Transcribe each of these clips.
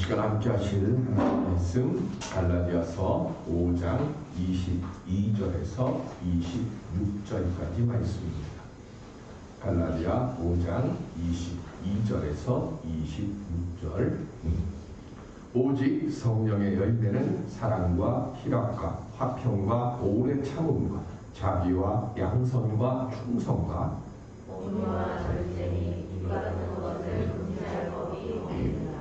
시간 함께 하실 하나님의 말씀 갈라디아서 5장 22절에서 26절까지 말씀입니다. 갈라디아 5장 22절에서 26절. 오직 성령의 열매는 사랑과 희락과 화평과 오래 참음과 자비와 양선과 충성과 온유와 절제니 이같은 것을 금지할 법이 없느니라.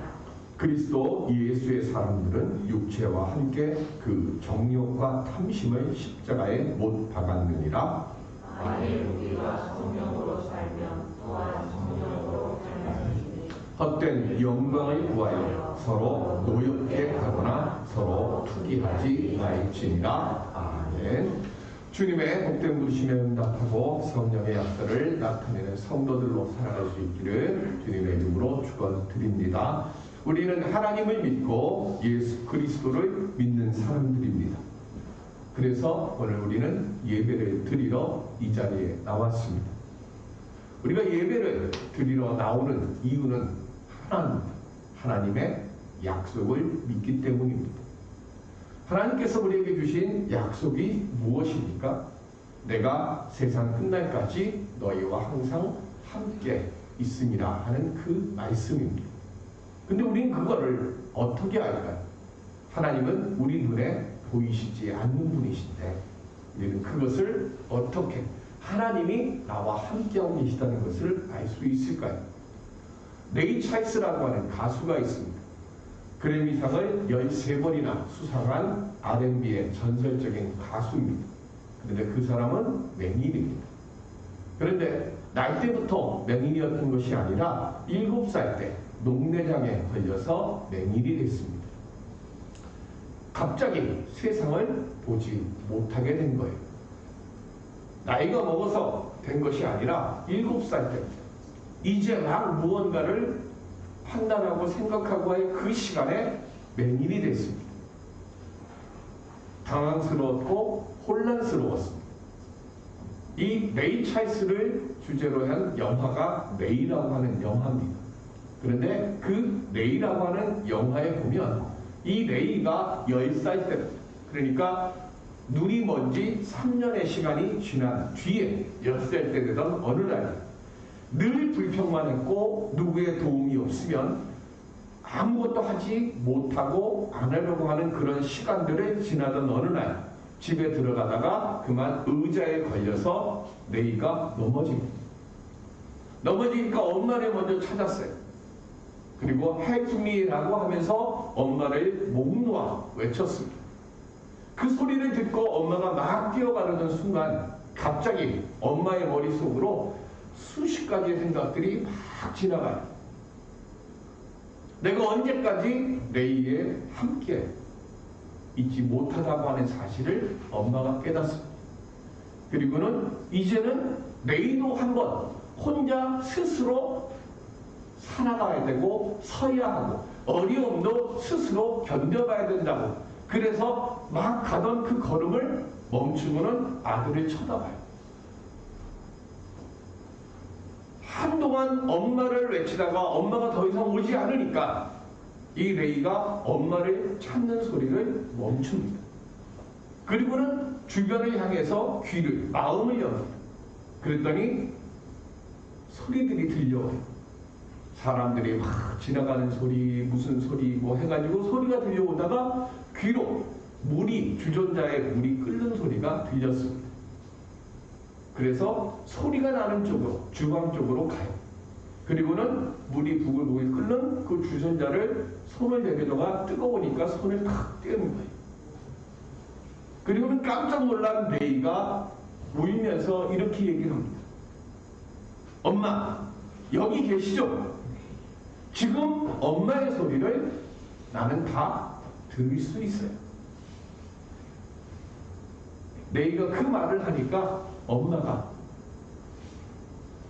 그리스도 예수의 사람들은 육체와 함께 그 정욕과 탐심을 십자가에 못 박았느니라. 만일 우리가 성령으로 살면 또한 성령으로 살아야지. 헛된 영광을 구하여 서로 노엽게 하거나 서로 투기하지 말지니라. 아멘. 주님의 복된 부르심에 응답하고 성령의 약속을 나타내는 성도들로 살아갈 수 있기를 주님의 이름으로 축원드립니다. 우리는 하나님을 믿고 예수 그리스도를 믿는 사람들입니다. 그래서 오늘 우리는 예배를 드리러 이 자리에 나왔습니다. 우리가 예배를 드리러 나오는 이유는 하나님의 약속을 믿기 때문입니다. 하나님께서 우리에게 주신 약속이 무엇입니까? 내가 세상 끝날까지 너희와 항상 함께 있음이라 하는 그 말씀입니다. 근데 우리는 그거를 어떻게 알까요? 하나님은 우리 눈에 보이시지 않는 분이신데 우리는 그것을 어떻게 하나님이 나와 함께하고 계시다는 것을 알 수 있을까요? 레이 찰스라고 하는 가수가 있습니다. 그래미상을 13번이나 수상한 R&B의 전설적인 가수입니다. 그런데 그 사람은 맹인입니다. 그런데 나이때부터 맹인이었던 것이 아니라 7살 때 녹내장에 걸려서 맹인이 됐습니다. 갑자기 세상을 보지 못하게 된 거예요. 나이가 먹어서 된 것이 아니라 7살 때 이제 막 무언가를 판단하고 생각하고 할 그 시간에 맹인이 됐습니다. 당황스러웠고 혼란스러웠습니다. 이 레이 찰스를 주제로 한 영화가 레이라고 하는 영화입니다. 그런데 그 레이라고 하는 영화에 보면 이 레이가 10살 때, 그러니까 눈이 먼 지 3년의 시간이 지난 뒤에 10살 때 되던 어느 날 늘 불평만 했고 누구의 도움이 없으면 아무것도 하지 못하고 안 하려고 하는 그런 시간들을 지나던 어느 날 집에 들어가다가 그만 의자에 걸려서 레이가 넘어집니다. 넘어지니까 엄마를 먼저 찾았어요. 그리고 Help me라고 하면서 엄마를 목 놓아 외쳤습니다. 그 소리를 듣고 엄마가 막 뛰어가려는 순간 갑자기 엄마의 머릿속으로 수십 가지의 생각들이 막 지나가요. 내가 언제까지 레이에 함께 있지 못하다고 하는 사실을 엄마가 깨닫습니다. 그리고는 이제는 레이도 한번 혼자 스스로 살아가야 되고 서야 하고 어려움도 스스로 견뎌봐야 된다고. 그래서 막 가던 그 걸음을 멈추고는 아들을 쳐다봐요. 한동안 엄마를 외치다가 엄마가 더 이상 오지 않으니까 이 레이가 엄마를 찾는 소리를 멈춥니다. 그리고는 주변을 향해서 귀를, 마음을 엽니다. 그랬더니 소리들이 들려와요. 사람들이 막 지나가는 소리, 무슨 소리 뭐 해가지고 소리가 들려오다가 귀로 주전자에 물이 끓는 소리가 들렸습니다. 그래서 소리가 나는 쪽으로, 주방 쪽으로 가요. 그리고는 물이 부글부글 끓는 그 주전자를 손을 대려다가 뜨거우니까 손을 탁 떼는 거예요. 그리고는 깜짝 놀란 레이가 울면서 이렇게 얘기를 합니다. 엄마, 여기 계시죠? 지금 엄마의 소리를 나는 다 들을 수 있어요. 레이가 그 말을 하니까 엄마가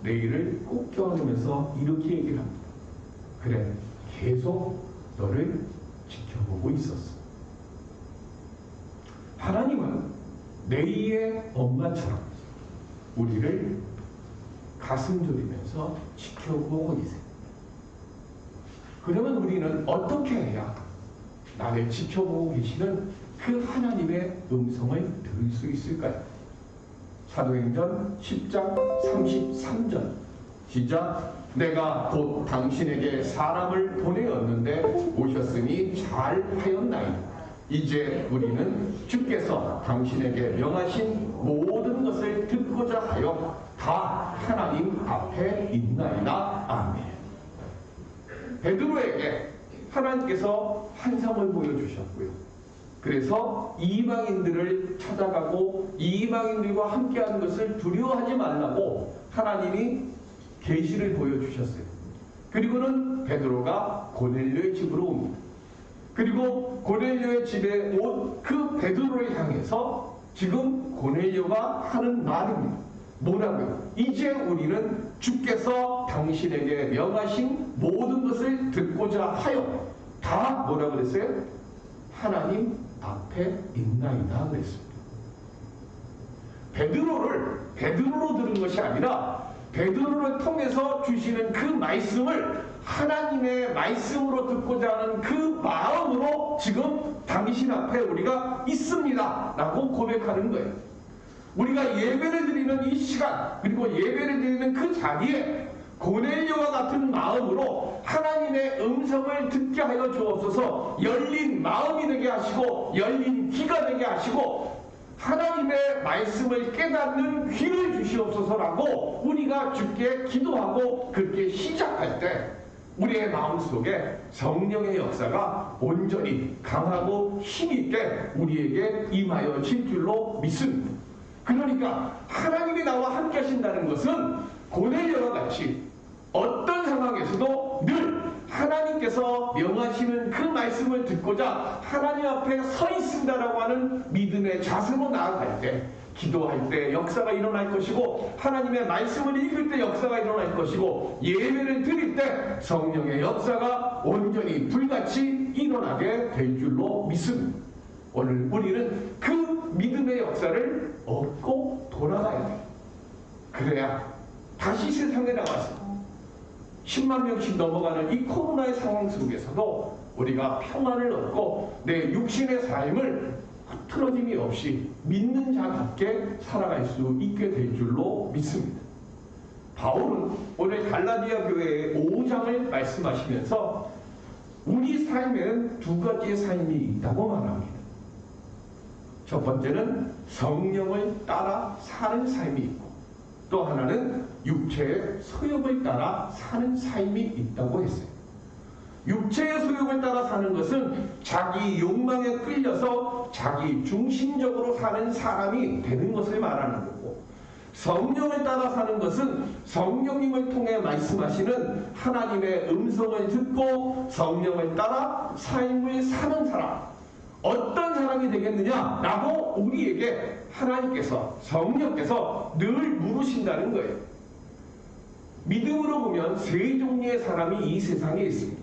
레이를 꼭 껴안으면서 이렇게 얘기를 합니다. 그래, 계속 너를 지켜보고 있었어. 하나님은 레이의 엄마처럼 우리를 가슴 졸이면서 지켜보고 계세요. 그러면 우리는 어떻게 해야 나를 지켜보고 계시는 그 하나님의 음성을 들을 수 있을까요? 사도행전 10장 33절 시작. 내가 곧 당신에게 사람을 보내었는데 오셨으니 잘하였나이다. 이제 우리는 주께서 당신에게 명하신 모든 것을 듣고자 하여 다 하나님 앞에 있나이다. 아멘. 베드로에게 하나님께서 환상을 보여주셨고요. 그래서 이방인들을 찾아가고 이방인들과 함께하는 것을 두려워하지 말라고 하나님이 계시를 보여주셨어요. 그리고는 베드로가 고넬료의 집으로 옵니다. 그리고 고넬료의 집에 온 그 베드로를 향해서 지금 고넬료가 하는 말입니다. 뭐라고요? 이제 우리는 주께서 당신에게 명하신 모든 것을 듣고자 하여 다 뭐라 그랬어요? 하나님 앞에 있나이다 그랬습니다. 베드로를 베드로로 들은 것이 아니라 베드로를 통해서 주시는 그 말씀을 하나님의 말씀으로 듣고자 하는 그 마음으로 지금 당신 앞에 우리가 있습니다 라고 고백하는 거예요. 우리가 예배를 드리는 이 시간, 그리고 예배를 드리는 그 자리에 고넬료와 같은 마음으로 하나님의 음성을 듣게 하여 주옵소서. 열린 마음이 되게 하시고 열린 귀가 되게 하시고 하나님의 말씀을 깨닫는 귀를 주시옵소서라고 우리가 주께 기도하고 그렇게 시작할 때 우리의 마음속에 성령의 역사가 온전히 강하고 힘있게 우리에게 임하여 질 줄로 믿습니다. 그러니까 하나님이 나와 함께 하신다는 것은 고넬료와 같이 어떤 상황에서도 늘 하나님께서 명하시는 그 말씀을 듣고자 하나님 앞에 서 있습니다라고 하는 믿음의 자세로 나아갈 때, 기도할 때 역사가 일어날 것이고 하나님의 말씀을 읽을 때 역사가 일어날 것이고 예배를 드릴 때 성령의 역사가 온전히 불같이 일어나게 될 줄로 믿습니다. 오늘 우리는 그 믿음의 역사를 얻고 돌아가야 돼요. 그래야 다시 세상에 나와서 10만 명씩 넘어가는 이 코로나의 상황 속에서도 우리가 평안을 얻고 내 육신의 삶을 흐트러짐이 없이 믿는 자답게 살아갈 수 있게 될 줄로 믿습니다. 바울은 오늘 갈라디아 교회의 5장을 말씀하시면서 우리 삶에는 두 가지의 삶이 있다고 말합니다. 첫 번째는 성령을 따라 사는 삶이 있고 또 하나는 육체의 소욕을 따라 사는 삶이 있다고 했어요. 육체의 소욕을 따라 사는 것은 자기 욕망에 끌려서 자기 중심적으로 사는 사람이 되는 것을 말하는 거고, 성령을 따라 사는 것은 성령님을 통해 말씀하시는 하나님의 음성을 듣고 성령을 따라 삶을 사는 사람, 어떤 사람이 되겠느냐라고 우리에게 하나님께서, 성령께서 늘 물으신다는 거예요. 믿음으로 보면 세 종류의 사람이 이 세상에 있습니다.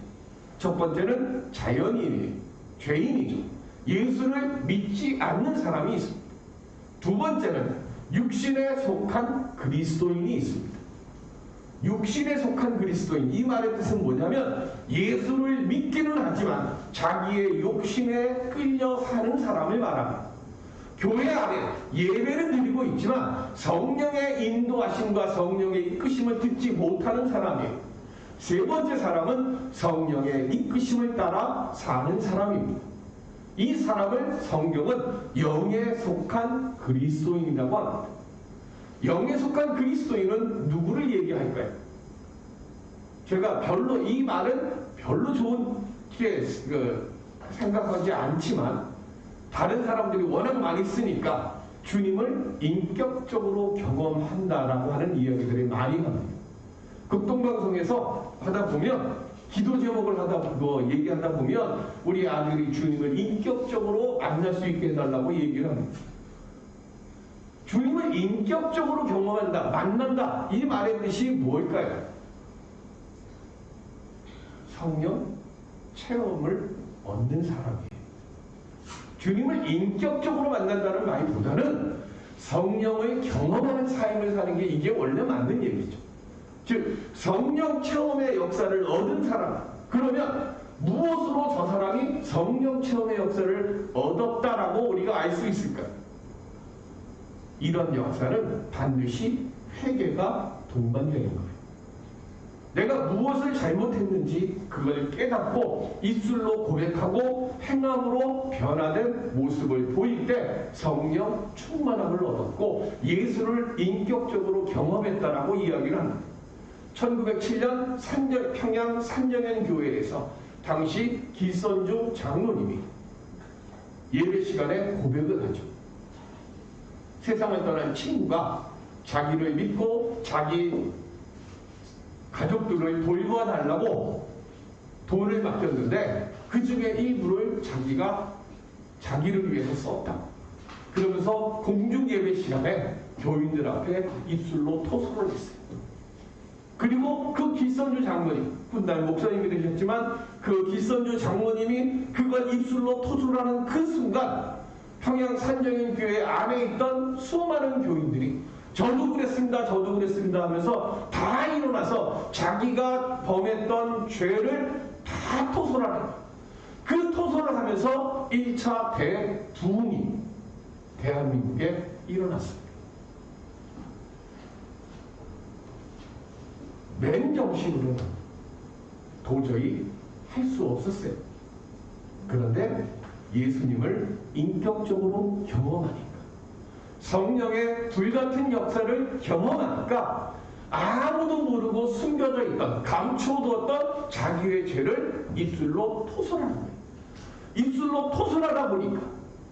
첫 번째는 자연인이에요. 죄인이죠. 예수를 믿지 않는 사람이 있습니다. 두 번째는 육신에 속한 그리스도인이 있습니다. 육신에 속한 그리스도인, 이 말의 뜻은 뭐냐면 예수를 믿기는 하지만 자기의 욕심에 끌려 사는 사람을 말합니다. 교회 안에 예배를 드리고 있지만 성령의 인도하심과 성령의 이끄심을 듣지 못하는 사람이에요. 세 번째 사람은 성령의 이끄심을 따라 사는 사람입니다. 이 사람을 성경은 영에 속한 그리스도인이라고 합니다. 영에 속한 그리스도인은 누구를 얘기할까요? 제가 별로 이 말은 별로 좋게 생각하지 않지만 다른 사람들이 워낙 많이 쓰니까 주님을 인격적으로 경험한다라고 하는 이야기들이 많이 합니다. 극동방송에서 하다 보면 기도 제목을 얘기하다 보면 우리 아들이 주님을 인격적으로 만날 수 있게 해달라고 얘기를 합니다. 주님을 인격적으로 경험한다, 만난다, 이 말의 뜻이 뭘까요? 성령 체험을 얻는 사람이에요. 주님을 인격적으로 만난다는 말보다는 성령을 경험하는 삶을 사는 게 이게 원래 맞는 얘기죠. 즉 성령 체험의 역사를 얻은 사람, 그러면 무엇으로 저 사람이 성령 체험의 역사를 얻었다라고 우리가 알 수 있을까요? 이런 역사는 반드시 회개가 동반되는 거예요. 내가 무엇을 잘못했는지 그걸 깨닫고 입술로 고백하고 행함으로 변화된 모습을 보일 때 성령 충만함을 얻었고 예수를 인격적으로 경험했다라고 이야기를 합니다. 1907년 평양 산정현 교회에서 당시 기선주 장로님이 예배 시간에 고백을 하죠. 세상을 떠난 친구가 자기를 믿고 자기 가족들을 돌봐달라고 돈을 맡겼는데 그 중에 일부를 자기가 자기를 위해서 썼다. 그러면서 공중 예배 시간에 교인들 앞에 입술로 토설을 했어요. 그리고 그 기선주 장로님, 훗날 목사님이 되셨지만 그 기선주 장로님이 그걸 입술로 토설하는 그 순간 평양 산정현 교회 안에 있던 수많은 교인들이 저도 그랬습니다 하면서 다 일어나서 자기가 범했던 죄를 다 토설하는 거예요. 그 토설을 하면서 1차 대부흥이 대한민국에 일어났습니다. 맨정신으로는 도저히 할 수 없었어요. 그런데 예수님을 인격적으로 경험하니까, 성령의 불같은 역사를 경험하니까 아무도 모르고 숨겨져 있던, 감춰두었던 자기의 죄를 입술로 토설하는 거예요. 입술로 토설하다 보니까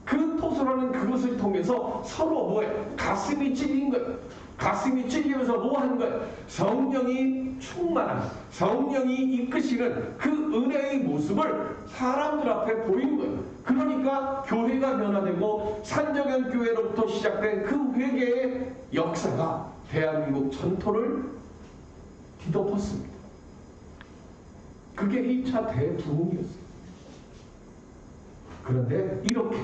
그 토설하는 그것을 통해서 서로 뭐해? 가슴이 찔린 거예요. 가슴이 찔리면서 뭐 하는 거예요? 성령이 충만한, 성령이 이끄시는 그 은혜의 모습을 사람들 앞에 보인 거예요. 그러니까 교회가 변화되고 산정현 교회로부터 시작된 그 회개의 역사가 대한민국 전토를 뒤덮었습니다. 그게 1차 대부흥이었어요. 그런데 이렇게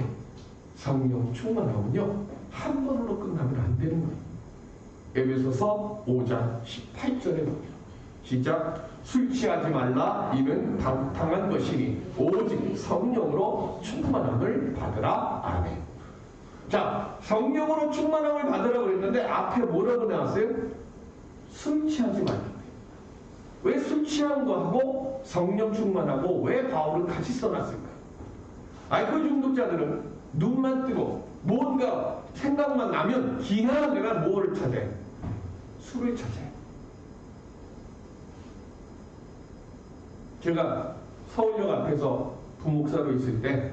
성령 충만함은요, 한 번으로 끝나면 안 되는 거예요. 에베소서 5장 18절에 보면 시작. 술 취하지 말라. 이는 방탕한 것이니 오직 성령으로 충만함을 받으라. 아멘. 자, 성령으로 충만함을 받으라고 그랬는데 앞에 뭐라고 나왔어요? 술 취하지 말라. 왜 술 취한 거하고 성령 충만하고 왜 바울은 같이 써놨을까요? 알코올 중독자들은 눈만 뜨고 뭔가 생각만 나면 기나 내가 뭐를 찾아요? 술을 찾아요. 제가 서울역 앞에서 부목사로 있을 때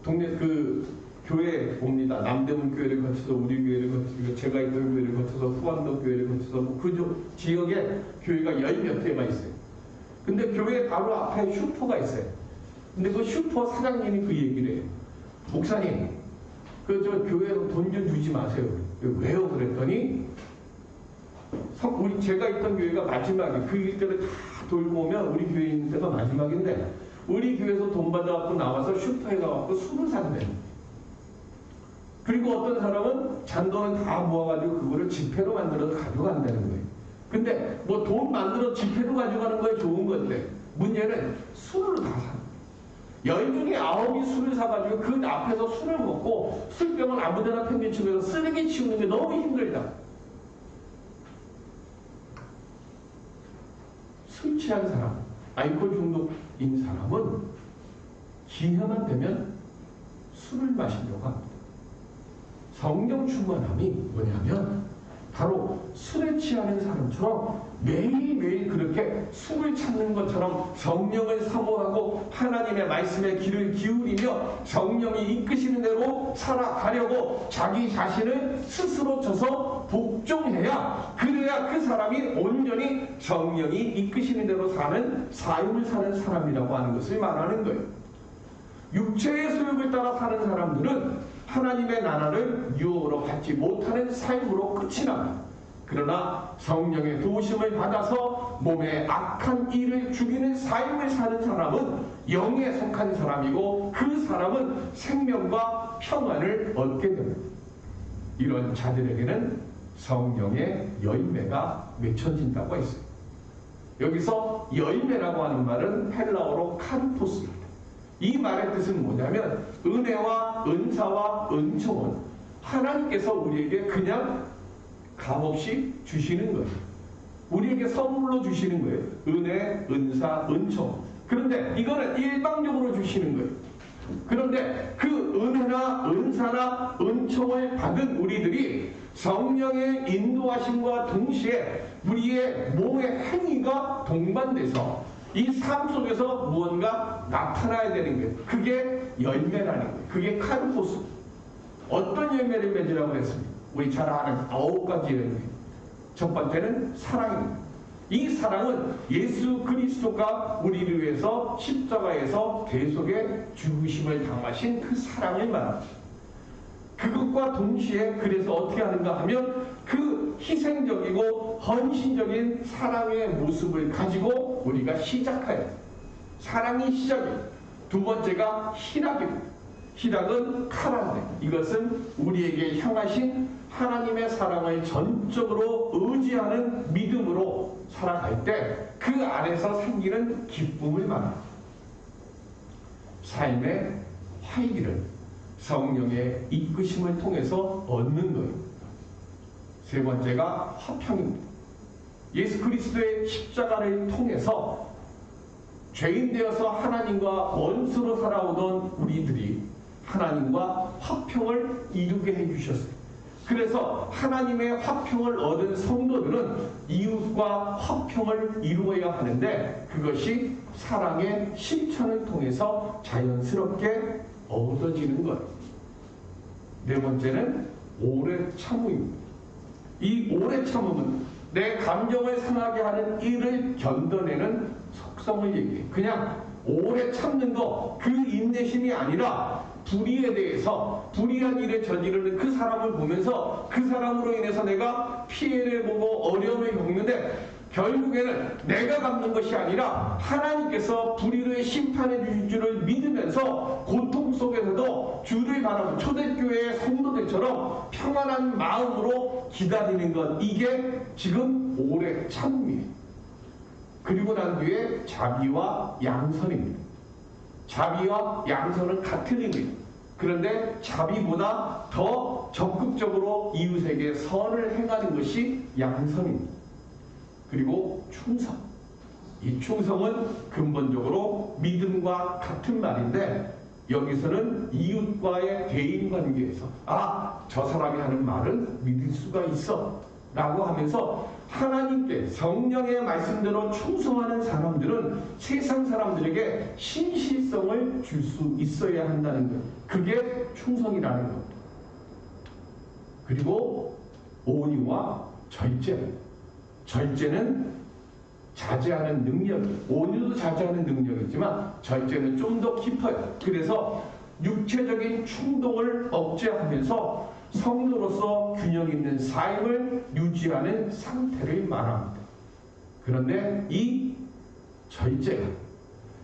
동네 그 교회 옵니다. 남대문 교회를 거쳐서 우리 교회를 거쳐서 제가 있던 교회를 거쳐서 후암동 교회를 거쳐서 그 지역에 교회가 10몇 개가 있어요. 근데 교회 바로 앞에 슈퍼가 있어요. 근데 그 슈퍼 사장님이 그 얘기를 해요. 목사님, 저 교회로 돈 좀 주지 마세요. 왜요? 그랬더니 제가 있던 교회가 마지막에 그 일대를 다 돌고 오면 우리 교회 있는 데가 마지막인데 우리 교회에서 돈 받아갖고 나와서 슈퍼에 가갖고 술을 산대. 그리고 어떤 사람은 잔돈을 다 모아가지고 그거를 지폐로 만들어서 가져간다는 거예요. 근데 뭐 돈 만들어 지폐로 가져가는 거에 좋은 건데 문제는 술을 다 사는 거예요. 10중에 9이 술을 사가지고 그 앞에서 술을 먹고 술병을 아무데나 팽개치면서 쓰레기 치우는 게 너무 힘들다. 술 취한 사람, 알코올 중독인 사람은 기회만 되면 술을 마시려고 합니다. 성령 충만함이 뭐냐면 바로 술에 취하는 사람처럼 매일매일 그렇게 술을 찾는 것처럼 성령을 사모하고 하나님의 말씀에 귀를 기울이며 성령이 이끄시는 대로 살아가려고 자기 자신을 스스로 쳐서 복종해야, 그래야 그 사람이 온전히 성령이 이끄시는 대로 사는 삶을 사는 사람이라고 하는 것을 말하는 거예요. 육체의 소욕을 따라 사는 사람들은 하나님의 나라를 유혹으로 받지 못하는 삶으로 끝이 납니다. 그러나 성령의 도우심을 받아서 몸의 악한 일을 죽이는 삶을 사는 사람은 영에 속한 사람이고 그 사람은 생명과 평안을 얻게 됩니다. 이런 자들에게는 성령의 열매가 맺혀진다고 했어요. 여기서 열매라고 하는 말은 헬라어로 카르포스입니다. 이 말의 뜻은 뭐냐면 은혜와 은사와 은총은 하나님께서 우리에게 그냥 값없이 주시는 거예요. 우리에게 선물로 주시는 거예요. 은혜, 은사, 은총. 그런데 이거는 일방적으로 주시는 거예요. 그런데 그 은혜나 은사나 은총을 받은 우리들이 성령의 인도하심과 동시에 우리의 몸의 행위가 동반돼서 이 삶 속에서 무언가 나타나야 되는 거예요. 그게 열매라는 거예요. 그게 카르포스. 어떤 열매를 맺으라고 했습니까? 우리 잘 아는 9가지 열매. 첫 번째는 사랑입니다. 이 사랑은 예수 그리스도가 우리를 위해서 십자가에서 대속의 죽으심을 당하신 그 사랑을 말합니다. 그것과 동시에 그래서 어떻게 하는가 하면 그 희생적이고 헌신적인 사랑의 모습을 가지고 우리가 시작해야 돼요. 사랑이 시작이에요. 두 번째가 희락입니다. 희락은 카란데, 이것은 우리에게 향하신 하나님의 사랑을 전적으로 의지하는 믿음으로 살아갈 때 그 안에서 생기는 기쁨을 말합니다. 삶의 활기를 성령의 이끄심을 통해서 얻는 거예요. 세 번째가 화평입니다. 예수 그리스도의 십자가를 통해서 죄인 되어서 하나님과 원수로 살아오던 우리들이 하나님과 화평을 이루게 해주셨어요. 그래서 하나님의 화평을 얻은 성도들은 이웃과 화평을 이루어야 하는데 그것이 사랑의 실천을 통해서 자연스럽게 얻어지는 것. 네 번째는 오래 참음입니다. 이 오래 참음은 내 감정을 상하게 하는 일을 견뎌내는 속성을 얘기해요. 그냥 오래 참는 거, 그 인내심이 아니라 불의에 대해서 불의한 일을 저지르는 그 사람을 보면서 그 사람으로 인해서 내가 피해를 보고 어려움을 겪는데 결국에는 내가 갚는 것이 아니라 하나님께서 불의를 심판해 주실 줄을 믿으면서 고통 속에서도 주를 바라보는 초대교회의 성도들처럼 평안한 마음으로 기다리는 것, 이게 지금 오래 참음이에요. 그리고 난 뒤에 자비와 양선입니다. 자비와 양선은 같은 의미입니다. 그런데 자비보다 더 적극적으로 이웃에게 선을 행하는 것이 양선입니다. 그리고 충성. 이 충성은 근본적으로 믿음과 같은 말인데 여기서는 이웃과의 대인관계에서 저 사람이 하는 말은 믿을 수가 있어 라고 하면서 하나님께 성령의 말씀대로 충성하는 사람들은 세상 사람들에게 신실성을 줄 수 있어야 한다는 것. 그게 충성이라는 겁니다. 그리고 온유와 절제. 절제는 자제하는 능력이에요. 온유도 자제하는 능력이지만 절제는 좀 더 깊어요. 그래서 육체적인 충동을 억제하면서 성도로서 균형 있는 삶을 유지하는 상태를 말합니다. 그런데 이 절제가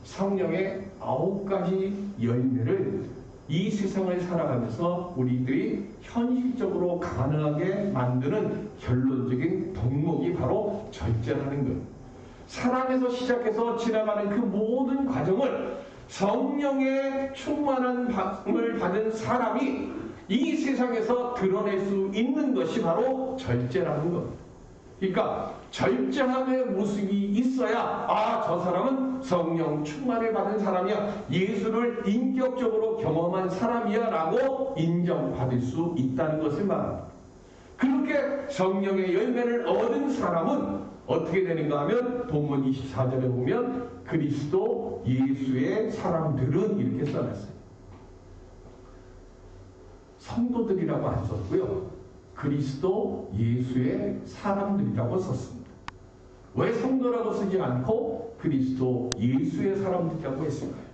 성령의 9가지 열매를 이 세상을 살아가면서 우리들이 현실적으로 가능하게 만드는 결론적인 덕목이 바로 절제라는 것. 사랑에서 시작해서 지나가는 그 모든 과정을 성령의 충만한 받음을 받은 사람이 이 세상에서 드러낼 수 있는 것이 바로 절제라는 것. 그러니까 절제함의 모습이 있어야 저 사람은 성령 충만을 받은 사람이야, 예수를 인격적으로 경험한 사람이야 라고 인정받을 수 있다는 것을 말합니다. 그렇게 성령의 열매를 얻은 사람은 어떻게 되는가 하면 본문 24절에 보면 그리스도 예수의 사람들은 이렇게 써놨어요. 성도들이라고 안 썼고요. 그리스도 예수의 사람들이라고 썼습니다. 왜 성도라고 쓰지 않고 그리스도 예수의 사람들이라고 했을까요?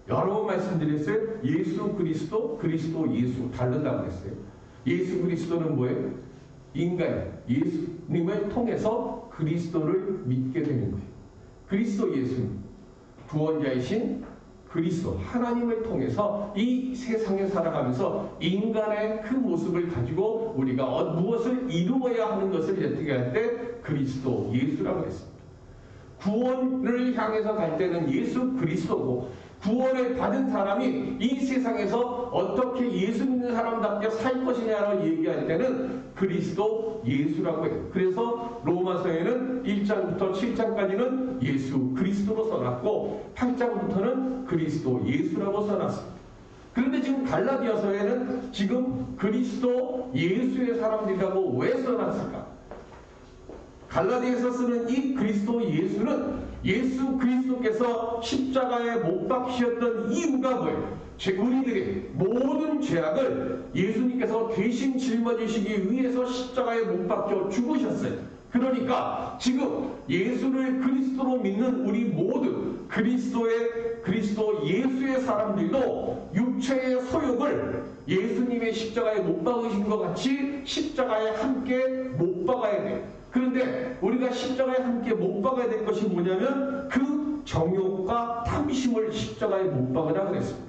여러 번 말씀드렸어요. 예수 그리스도, 그리스도 예수 다르다고 했어요. 예수 그리스도는 뭐예요? 인간 예수님을 통해서 그리스도를 믿게 되는 거예요. 그리스도 예수님, 구원자이신 그리스도 하나님을 통해서 이 세상에 살아가면서 인간의 그 모습을 가지고 우리가 무엇을 이루어야 하는 것을 예측할 때 그리스도 예수라고 했습니다. 구원을 향해서 갈 때는 예수 그리스도고, 구원을 받은 사람이 이 세상에서 어떻게 예수 믿는 사람답게 살 것이냐를 얘기할 때는 그리스도 예수라고 해요. 그래서 로마서에는 1장부터 7장까지는 예수 그리스도로 써놨고 8장부터는 그리스도 예수라고 써놨습니다. 그런데 지금 갈라디아서에는 지금 그리스도 예수의 사람들이라고 왜 써놨을까? 갈라디아에서 쓰는 이 그리스도 예수는 예수 그리스도께서 십자가에 못 박히셨던 이유가 뭐예요? 우리들의 모든 죄악을 예수님께서 대신 짊어지시기 위해서 십자가에 못 박혀 죽으셨어요. 그러니까 지금 예수를 그리스도로 믿는 우리 모두 그리스도 예수의 사람들도 육체의 소욕을 예수님의 십자가에 못 박으신 것 같이 십자가에 함께 못 박아야 돼요. 그런데 우리가 십자가에 함께 못 박아야 될 것이 뭐냐면 그 정욕과 탐심을 십자가에 못 박으라 그랬습니다.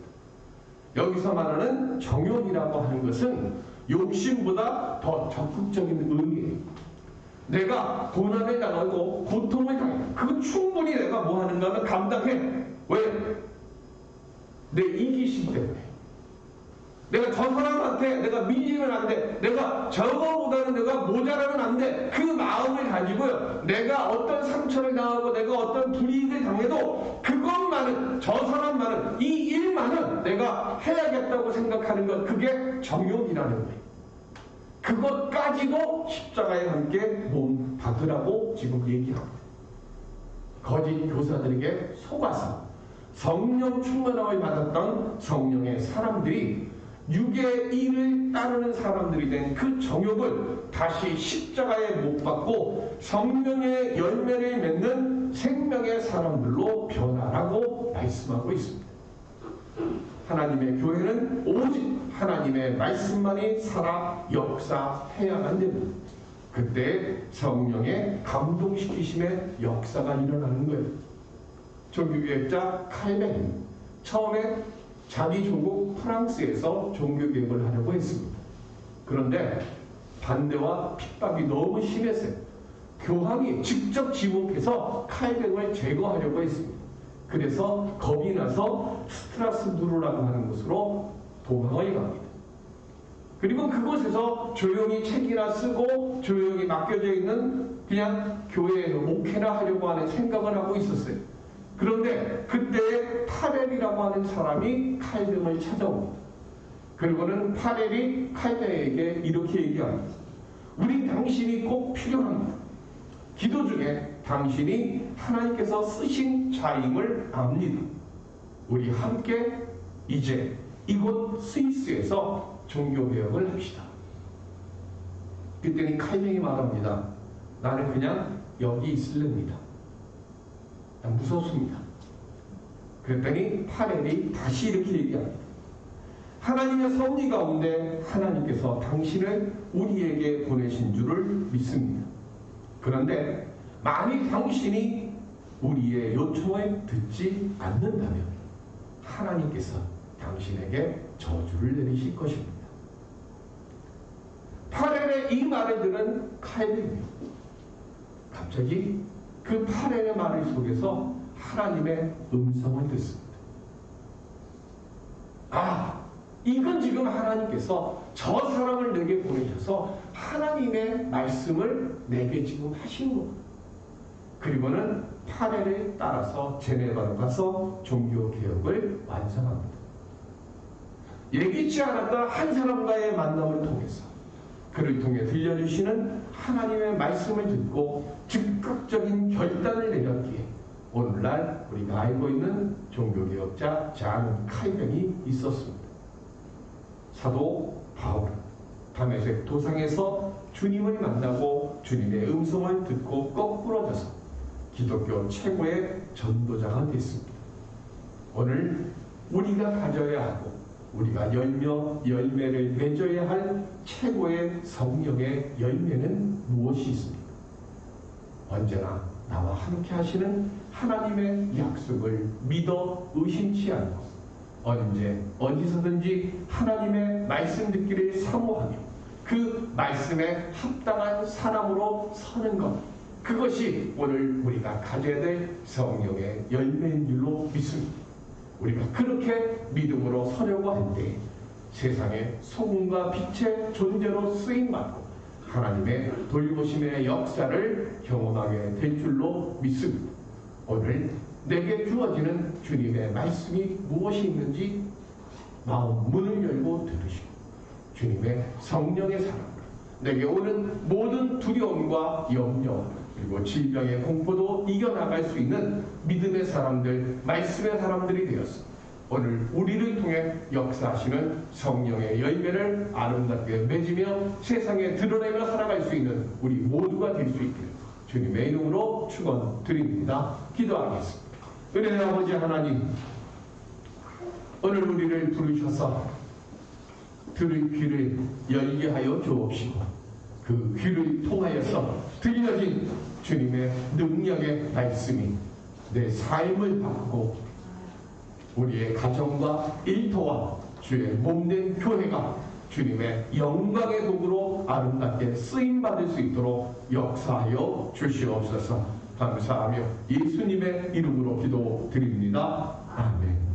여기서 말하는 정욕이라고 하는 것은 욕심보다 더 적극적인 의미예요. 내가 고난을 당하고 고통을 당해. 그거 충분히 내가 뭐 하는가 하면 감당해. 왜? 내 이기심 때문에. 내가 저 사람한테 내가 밀리면 안 돼. 내가 저거보다는 내가 모자라면 안 돼. 그 마음을 가지고요. 내가 어떤 상처를 당하고 내가 어떤 불이익을 당해도 그것만은, 저 사람만은, 이 일만은 내가 해야겠다고 생각하는 것, 그게 정욕이라는 거예요. 그것까지도 십자가에 함께 몸 박으라고 지금 얘기합니다. 거짓 교사들에게 속아서 성령 충만함을 받았던 성령의 사람들이 육의 일을 따르는 사람들이 된 그 정욕을 다시 십자가에 못 박고 성령의 열매를 맺는 생명의 사람들로 변화라고 말씀하고 있습니다. 하나님의 교회는 오직 하나님의 말씀만이 살아 역사해야만 됩니다. 그때 성령의 감동시키심의 역사가 일어나는 거예요. 종교개혁자 칼뱅이 처음에 자기 조국 프랑스에서 종교개혁을 하려고 했습니다. 그런데 반대와 핍박이 너무 심했어요. 교황이 직접 지목해서 칼뱅을 제거하려고 했습니다. 그래서 겁이 나서 스트라스부르라고 하는 곳으로 도망을 갑니다. 그리고 그곳에서 조용히 책이나 쓰고 조용히 맡겨져 있는 그냥 교회에서 목회나 하려고 하는 생각을 하고 있었어요. 그런데 그때 파렐이라고 하는 사람이 칼뱅을 찾아옵니다. 그리고는 파렐이 칼뱅에게 이렇게 얘기합니다. 우리 당신이 꼭 필요합니다. 기도 중에 당신이 하나님께서 쓰신 자임을 압니다. 우리 함께 이제 이곳 스위스에서 종교개혁을 합시다. 그때는 칼뱅이 말합니다. 나는 그냥 여기 있을랍니다. 무섭습니다. 그랬더니 파렐이 다시 이렇게 얘기합니다. 하나님의 섭리 가운데 하나님께서 당신을 우리에게 보내신 줄을 믿습니다. 그런데 만일 당신이 우리의 요청을 듣지 않는다면 하나님께서 당신에게 저주를 내리실 것입니다. 파렐의 이 말을 들은 칼뱅이 갑자기 그 파렐의 말 속에서 하나님의 음성을 듣습니다. 아, 이건 지금 하나님께서 저 사람을 내게 보내셔서 하나님의 말씀을 내게 지금 하신 거구나. 그리고는 파렐을 따라서 제네바로 가서 종교개혁을 완성합니다. 예기치 않았던 한 사람과의 만남을 통해서 그를 통해 들려주시는 하나님의 말씀을 듣고 즉각적인 결단을 내렸기에 오늘날 우리가 알고 있는 종교개혁자 잔 칼뱅이 있었습니다. 사도 바울은 다메섹 도상에서 주님을 만나고 주님의 음성을 듣고 거꾸러져서 기독교 최고의 전도자가 됐습니다. 오늘 우리가 가져야 하고 우리가 열매를 맺어야 할 최고의 성령의 열매는 무엇이 있습니까? 언제나 나와 함께 하시는 하나님의 약속을 믿어 의심치 않고 언제 어디서든지 하나님의 말씀 듣기를 사모하며 그 말씀에 합당한 사람으로 서는 것, 그것이 오늘 우리가 가져야 될 성령의 열매인 줄로 믿습니다. 우리가 그렇게 믿음으로 서려고 할 때 세상의 소금과 빛의 존재로 쓰임받고 하나님의 돌보심의 역사를 경험하게 될 줄로 믿습니다. 오늘 내게 주어지는 주님의 말씀이 무엇이 있는지 마음 문을 열고 들으시고 주님의 성령의 사랑으로 내게 오는 모든 두려움과 염려 그리고 질병의 공포도 이겨나갈 수 있는 믿음의 사람들, 말씀의 사람들이 되었습니다. 오늘 우리를 통해 역사하시는 성령의 열매를 아름답게 맺으며 세상에 드러내며 살아갈 수 있는 우리 모두가 될 수 있기를 주님의 이름으로 축원드립니다. 기도하겠습니다. 은혜의 아버지 하나님, 오늘 우리를 부르셔서 들을 귀를 열게 하여 주옵시고 그 귀를 통하여서 들려진 주님의 능력의 말씀이 내 삶을 바꾸고 우리의 가정과 일터와 주의 몸된 교회가 주님의 영광의 도구로 아름답게 쓰임받을 수 있도록 역사하여 주시옵소서. 감사하며 예수님의 이름으로 기도드립니다. 아멘.